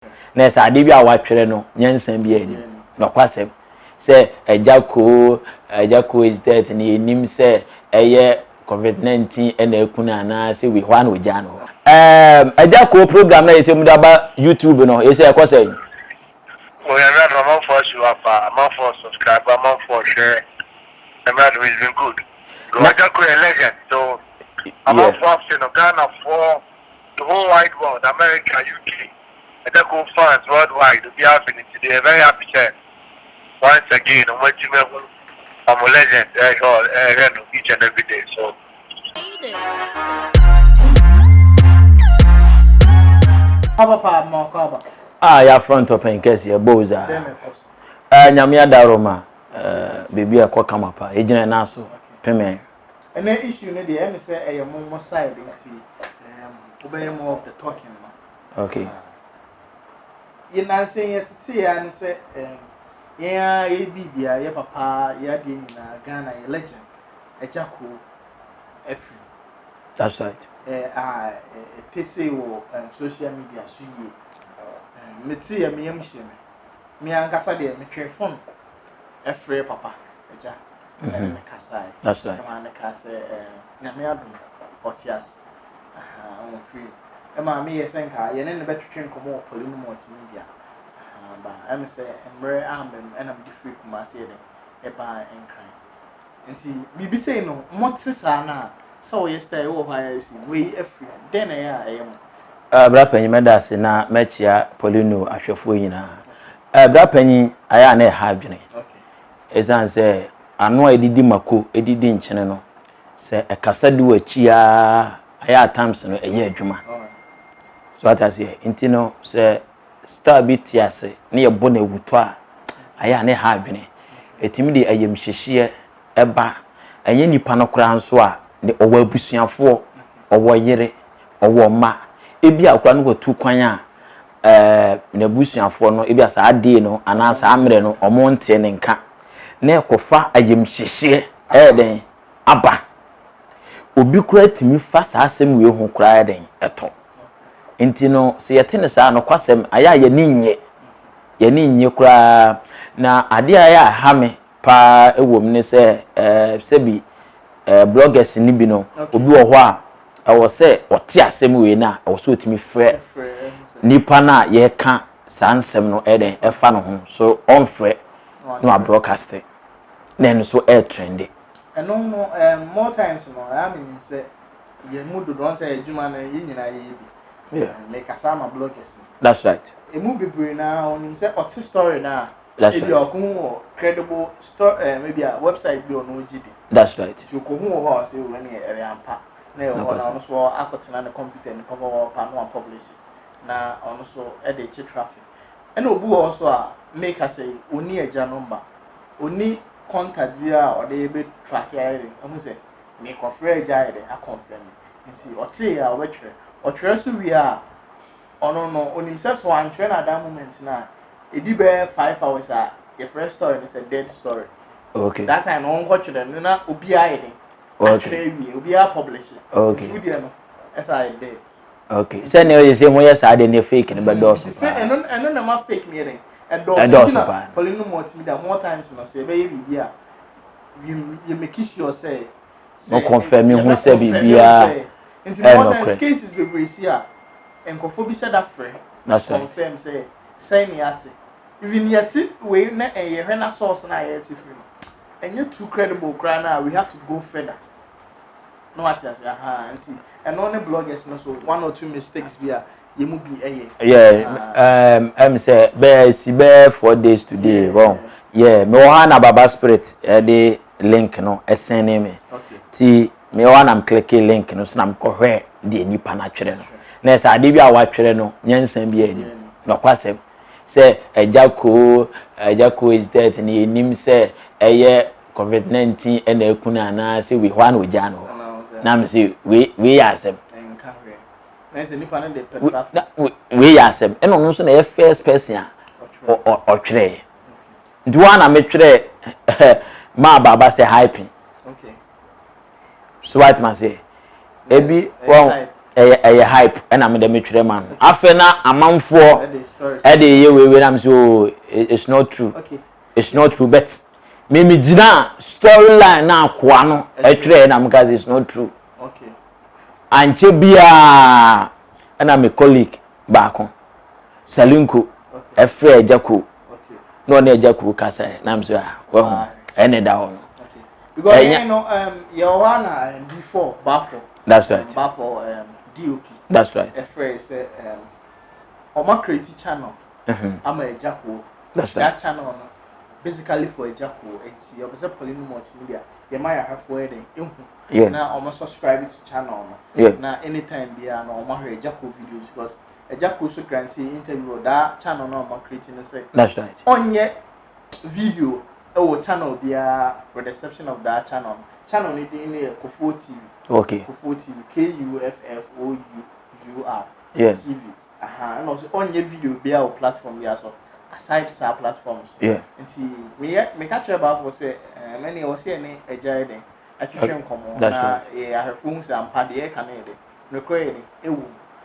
na sa ade bi a watwere no nyansan bi ani no kwasem se Agya Koo is dead ni enim se eye COVID-19 ena ekuna na se we hwan ogya no Agya Koo program na yese mudaba YouTube no yese ekose oh yeah I'm on for you I'm on for subscribe I'm on for share the man has been good Agya Koo a legend so I'm on for Ghana for the whole wide world America UK Agya Koo fans worldwide will be happy today very happy share once again I'm a legend each and every day so ya front up en case ya boza nyame adaroma baby akoka mapa ejina na so peme and the issue no dey say e mo side nsi obey more of the talking okay you na say yet ya ni say yeah bibia ya papa ya de nyina Ghana a legend Agya Koo every that's right it say wo social media so ye meti ya miyam sheme mi ankasa de me twe phone every papa Agya me kasa that's right ma kasa na me adum otias on free ma me yesenka ye ne betwetwe nkomo Poleeno Multimedia ba am say emre ambem enam di free kuma say de e ba enkran nti bibi say no motisa na so yesterday wo hwa isi we every den ya ayem bra panyi medase na mechia Poleeno ahwefo nyina bra panyi aya na ha adwene okay ezan say anu a edidi mako edidi nchene no say ekasa di wachia aya times no eye adwuma so what I say intino say star bitiase na ye bona wuto a aya na ha adwene etimi de ayem hyehye eba enye nipa no kra nso a ne owa abusuafo owo yere owo ma ebi akwa no tu kwan a na abusuafo no ebi asa ade no anasa amre no omo nte ne nka na ekofa ayem hyehye den aba obi kura timi fa sa asem we hu kura den eto intino se yete ne sa no kwasem aya ye ninye kura na ade aya ha me pa ewom ne se sebi bloggers ni bi no obi wo ho a wo se ote asem we na wo so otimi frɛ nipa na ye ka sansem no eden efa no ho so on frɛ no a broadcast then so air trend and no more times no I mean say ye mudu don say ejuma na ye nyina ye bi make asama bloggers that's right e mu bebre na onim say ote story na maybe okun credible store maybe a website bi ono gidi that's right you ko hu ho say we na ere ampa na e ho na so akotena na computer ni papa wa pa no publish na ono so e dey che traffic and obu also a make us say oni Agya number oni contact via or dey be track here am say me ko free Agya here a confirm nti ote ya wetwe otwere so wi a ono no onim say so antwe na that moment na edi be 5 hours a your first story is a dead story okay that time on watch them na obi aye okay obi a publish okay video no as I did okay say na you say mo yes ade ne fake ne be do so and no ma fake me then and do so Poleeno Multimedia more times no say be bibia you make sure say no confirm who say bibia into more times cases be we see a enkofo bi said that friend confirm say me ati even yet we na ye hwe source na yet free and you too credible cry now we have to go further no what you say and on the bloggers no so one or two mistakes be you mu be I'm say be 4 days today wrong me wana baba spirit the link no send me ti me wana am click link no so na ko hwe de nipa na twere no na say ade bi a wa twere no nyansan bi ani no kwasem say Agya Koo is dead ni enim say eye COVID-19 ena ekuna na say we hwan ogya no na me say we yasem enka hwe na say nipa na de petraffic we yasem eno no so na ye first person a otwere duwa na me twere ma baba say hyping okay so what man say ebi a hype and I'm the metro man. After na amanfo e dey we am so it's not true. Okay. It's not true, but me gina storyline na akwa no e twere na because it's not true. Okay. Anche bia na me colleague baako Salinko efre Agya Koo. Okay. No na Agya Koo kasa na am so wa ene da ho. Okay. Because you know your one before Baffour. That's right. Baffour DOP. That's right. Efre say Oma create channel. I'm Agya Koo. That's right. That channel no basically for Agya Koo. It's your Poleeno Multimedia. You might have for it. Yeah. Now almost subscribe to channel. Yeah. Now anytime be an Oma Agya Koo videos because Agya Koo so grantee interview that channel no Oma creating say. That's right. On your video our channel be with the exception of that channel. Channel need in Baffour TV. Okay. Baffour TV. KUFFOUR. Yeah. TV. And also on your video be our platform yeah so aside our platforms. Yeah. And see me catch about for say many was here any Agya den. I can come on. That's right. I have phones and pad the can no credit.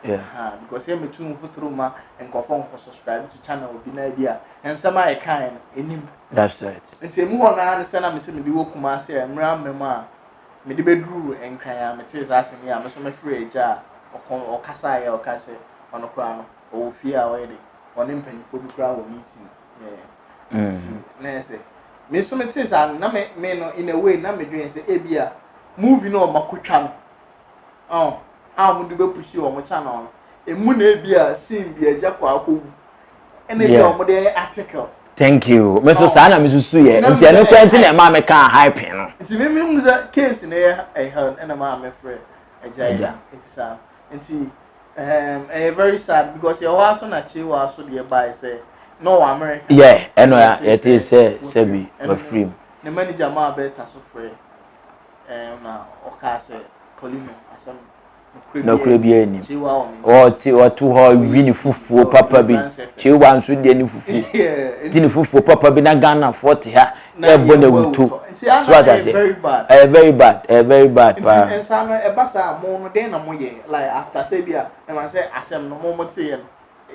Yeah. Because I'm too through ma and confirm for subscribe to channel will be na idea and some I kind in. That's right. And say more on understand I'm saying the work ma say mra mema me the bedroom and kan me tell asking me I'm so free Agya or kasa ya or kasa on a crown or fear already on impen for the crowd meeting. Yeah. Na say me so me tell na me no in a way na me doing say ebia movie no makotwa no. I'm going to push you on my channel. A moon be a scene be a Agya Koo. And a article. Thank you. Mr. Sana, Mrs. Suye. And the other question, a mamma can't hype him. It's a case in a heard and a mamma afraid. Agya exam. And see, a very sad because your house on a chill was so nearby say, no American. Yeah, and it is Sebi, but free. The manager ma better so free. Okay, say, Poleeno, as no crabby ni or to her win fufu papa bi chi wan so de ni fufu tini fufu papa bi na Ghana 40 ha e bona wuto so what I say very bad pa and some e basa mo no den na mo ye like after say bia e man say asem no mo te ye no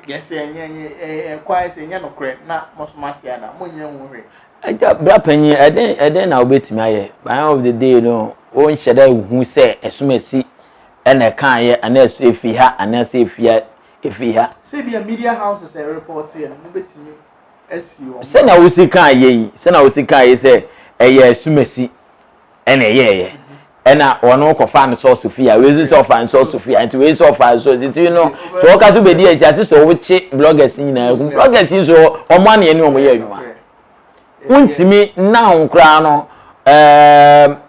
yes enye kwai say enye no kre na mo smart ya na mo nye nwure Agya bra panyi eden na obetimi aye by end of the day no o nhyeda hu say esumasi ene kan ye anas efi ha anas efi ha say be a media houses a report here no betimi SEO say na wosi kan ye say na wosi kan ye say eye sumasi ene ye ena wono ko fan so Sofia we so fan so Sofia and we so fan so you know so ka to be dey ati so wo chi bloggers nyina bloggers so o ma na ye ni o mo ye adwuma untimi na nkra no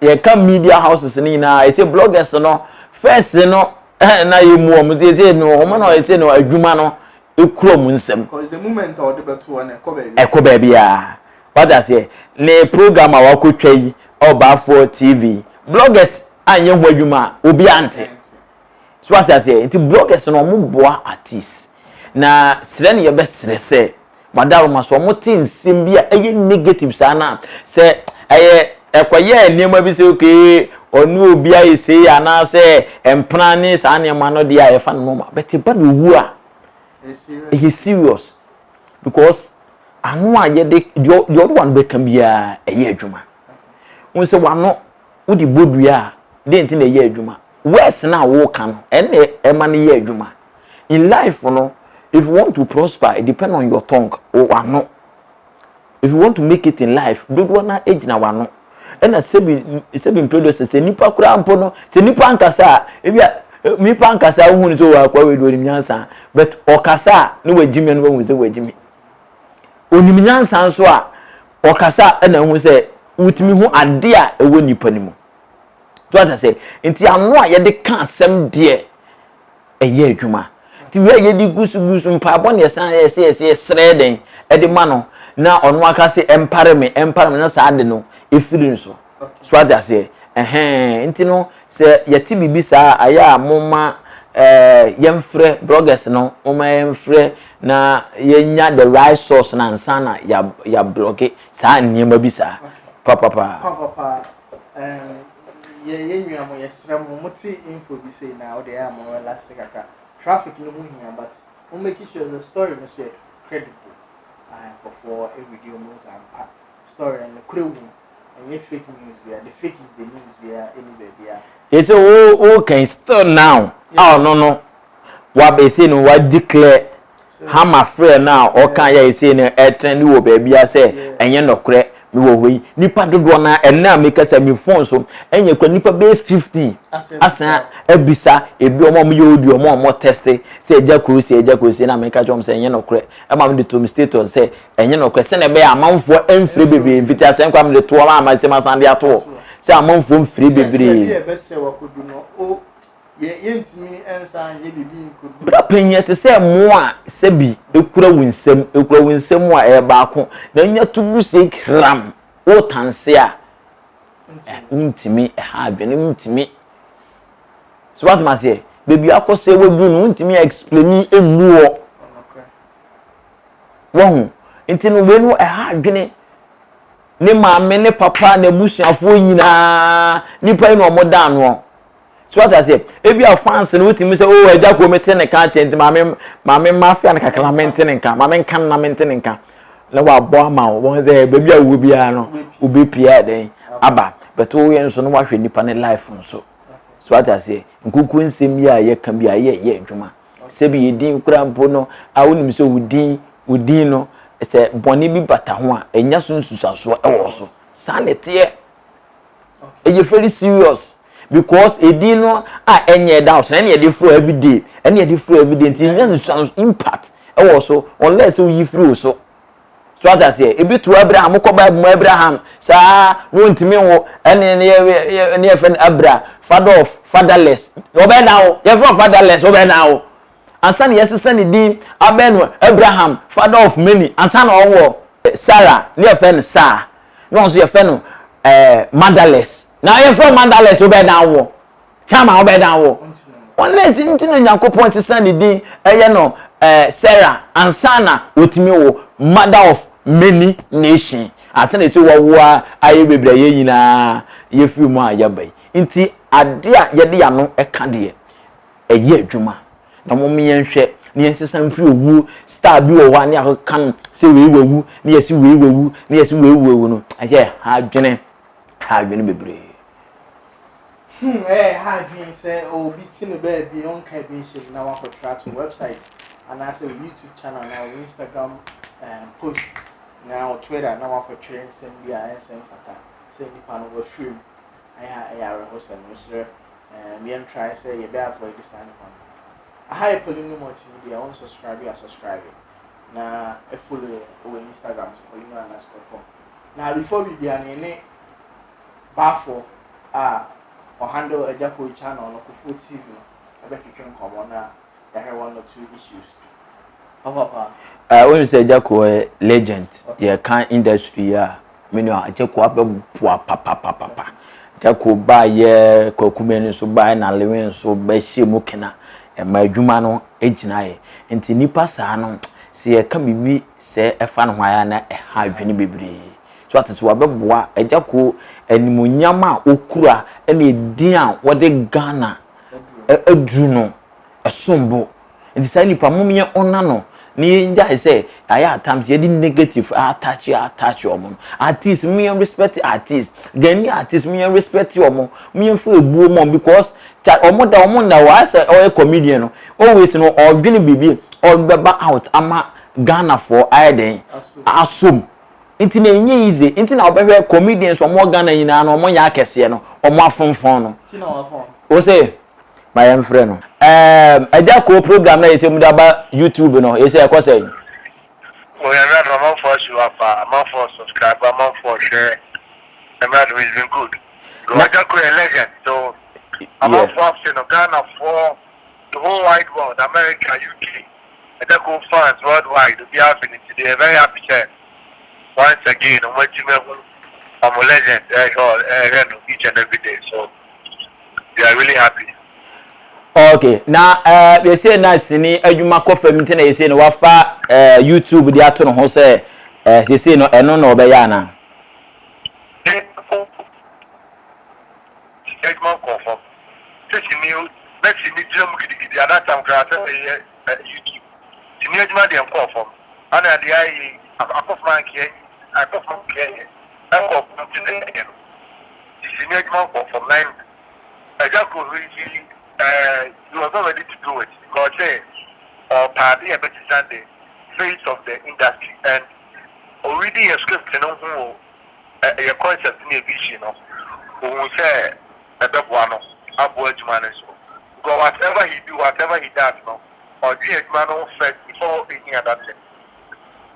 ye ka media houses ni na e say bloggers no first no na ye mu o mutete no o ma na o no adwuma no ekuro mu nsem because the moment or the beto na eko ba bia what I say ne program a wakotwa yi o Baffour TV bloggers anye ho adwuma obi ante so what I say nti bloggers no mo boa artist na sire ne ye be sire se madaro maso mo tin nsem bia eye negative sana se eye ekwaye niam bi se okay onu obi aye say ana say empana ni sa ne ma no dia e fa no ma but ba be wu a is serious because anu aye de the other one be kan bia eye adwuma won se wano wo di bodua de nti na eye adwuma wes na wo kan no ene e ma ne eye adwuma in life no if you want to prosper it depend on your tongue or wano if you want to make it in life do one age na wano ena sebi producers se nipa kura ampo no se nipa ankasa ebia nipa ankasa hu so wa kwa we do nyansa but okasa no wagimi no hu se wagimi onim nyansa so a okasa ena hu se utimi hu ade a ewo nipa nimu so ata se enti ano a ye de ka asem de eye adwuma ti we ye di gusu mpa bo ne san ye sreden e de ma no na ono aka se empare me na sa ade no efiri nso so ata se enti no se yati bibi sa aya moma yemfre bloggers no moma yemfre na yenya the right source na nsana ya blogge sa niema bi sa papa ye mo yesrem mo ti info bi say na o dey am last kaka traffic no mu hia but we make sure the story no say credible for every video moves and story and the crew and if fake news we are the fake is the news we are anywhere we are it's o can still now no what be say no what declare how my friend now or can you say no e trend wo baby I say enye no kre me wo hoyi nipa dodo na enna make say me phone so enye kwa nipa be 15 asa ebisa ebi omo ye odi omo test say Agya Koo say na make jom say enye no kre e ma me de to status say enye no kre say na be amanfo emfre bebe invite say kwa me de to ma say ma sande ato say amanfo emfre bebe e be say wakodu no o yentimi ensa ye bibi nkodu bra penye te say mo a sebi ekura winsem a e baako na nya tubu say kram o tanse a ntimi ha adwene ntimi so what ma say baby akose wedu no ntimi explain enuo won ntino we no ha adwene ne maame ne papa na busuafo nyina nipa no omoda no so what I say ebi a fans no wutimi say oh Agya Koo mete ne ka chenti maame mafia ne kakala mente ne nka maame nkan na mente ne nka na wa bo ama won say baby a wo bia no obi pia den aba but wo yen so no wa hwe nipa ne life nso so what I say nkuku nsem ya ye kan bia ye adwuma sebi yedin kura mpo no a wonim say wudin no say boni bi bata ho a enya so nsusaso e wo so sanete e very serious because edino enye down so enye dey flow every day nti impact e wo so unless you free so what I say e be to Abraham ko Bible Abraham sa wontimi wo ene ne friend Abra father of fatherless obe now you from fatherless obe now ansa ne yesese ne din abeno Abraham father of many ansa na owo Sarah ne friend Sa no so you friend motherless now you from motherless obe down wo chama obe down wo unless ntino Nyankopon sesa ne din eye no Sarah ansana otimi wo mother of many nation asana eti wo aye bebre ye nyina ye fi mu ayabai nti ade a ye de ya no eka de eye adwuma na mo me yenhwe ne yensesa mfiri owu star bi wo wa ne akan se we wewu ne yesi we wewu ne yesi we wewu no aye ha dwene bebre ha dwene say obi ti me ba bi on ka bi ship na wa ko track website and I say YouTube channel now Instagram post now Twitter now wa ko train send dia send fata say ni pa no we film aya rehearsal no sir me and try say you be avoid this and one I Poleeno Multimedia on subscribe na e follow on Instagram Poleeno_com now before we be an Baffour or handle Agya Koo channel on Baffour TV I bet you can come on I have 1 or 2 issues papa when you say Agya Koo legend yeah can industry me no Agya Koo abeboa papa Agya Koo ba ye kwakumeni so ba na lewen so ba hyemu kena e ma adwuma no egina ye enti nipa saa no se ye ka bibi se efa no hwa ya na e ha adwene bebre so atete wa beboa Agya Koo animonyam a okura ene edin a wode Ghana adru no esombo enti sa nipa momye ona no ni nja say aya times ye di negative attach omo artist me respect artist gani artist me respect omo me feel ebu omo because omo da wa say o comedian no always no odwene bibi o beba out ama Ghana for aiden asum inti na enye easy inti na obehwe comedians omo Ghana nyina no omo nya akese no omo afonfon no ti na wa fon o say my young friend Agya Koo program na yese mu da ba YouTube no yese e ko say we are not among for you among for subscribe among for share and that has been good Agya Koo a legend so among for Ghana for the whole wide world America UK Agya Koo fans worldwide we are happy today very happy share once again I'm a legend each and every day so we are really happy. Okay, now we say na sini adwuma kofam nti na yesi no wafa YouTube di ato no ho say yesi no eno no obeya na Taking you, let's see me jump at that time, YouTube. The new Jimmy and call from. And at the eye, I got my care, I got my care. I got something again. The new Jimmy from 9. Agya Koo really, you was not ready to do it because party about the face of the industry and already a script, you know, who a concept in a vision of who say a big one of upward management. Because whatever he do, whatever he does, no, or do a man first before thinking about it.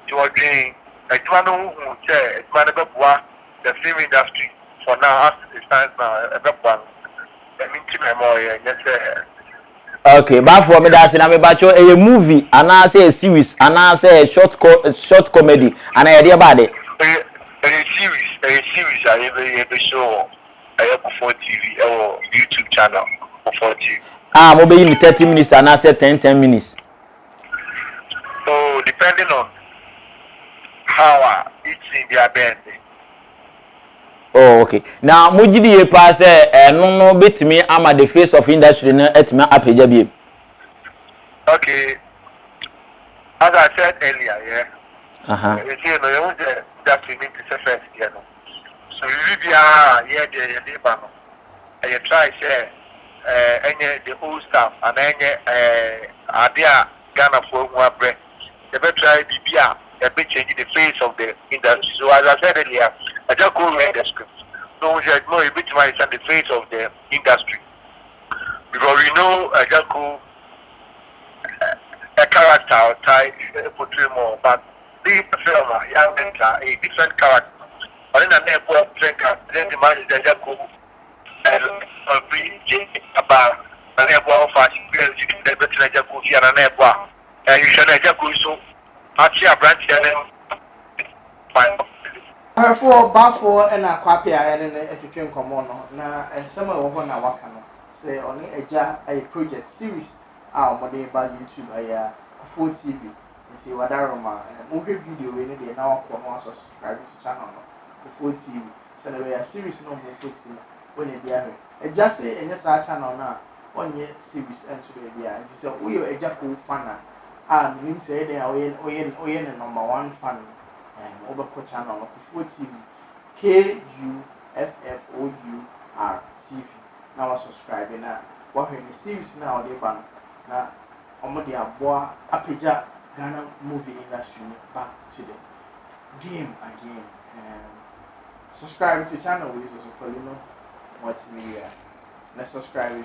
You are doing a man who say a man about the film industry for now, as it stands now, a big one. Okay, Baffour me da se na me bacho a movie and I say a series and I say a short comedy and I hear about it. A series I ever show Baffour TV or YouTube channel Baffour TV. Mo be in 30 minutes and I say 10 minutes. So depending on how each in their band. Oh, okay. Now, mujidi ye pass no betimi ama the face of industry na etimi apeja bi. Okay. As I said earlier, yeah. You see, no, you want that we need to first, you know. So you be yeah, the neighbor, and you try say, any the old stuff and any idea Ghana for one bread. You better try BBR. A bit changing the face of the industry. So as I said earlier, I just go read the script. So we should know a bit more on the face of the industry. Because we know Agya Koo a character or type portray more, but this film a different character. But in an airport drinker, then the man is Agya Koo and be about an airport fashion you can never tell Agya Koo here an airport. And you should Agya Koo so actually a branch and for Baffour and a copy I and a education common now and some of one hour can say only a project series our money by YouTube Baffour TV. You see what I remember movie video in the now subscribe to channel Baffour TV. So a series no more posting when you be a just say and just our channel now 1 year series and to be and so we are Agya Koo fan. Meaning say they are number 1 fan over channel Baffour TV KUFFOUR TV. Now subscribe now. What when the series now they ban now omo dia boa apeja Ghana movie industry back to the game again. Subscribe to channel we also Poleeno Multimedia. Let's subscribe to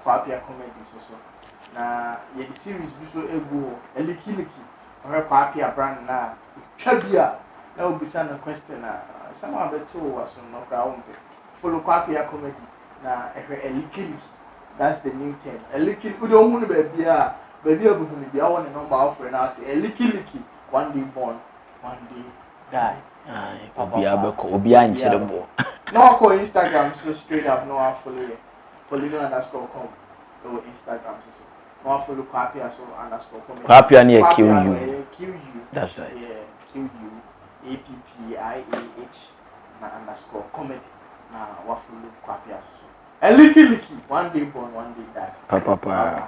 Agya Comedy also. Na ye the series bi so egu a liki or Agya brand na twabia na obisa na question na someone beto was no crowd follow Agya Comedy na a liki. That's the new term. A liki we don't want baby abuhuni bi awon the number of friend now say a liki one day born one day die. Obi abeko obi anchirebo. No ko Instagram so straight up no follow Poleeno_com or Instagram so no follow Agya so _com. Agya near QU. That's right. Yeah, QU APPIAH na _comedy na wa follow Agya so. A liki one day born one day die. Papa.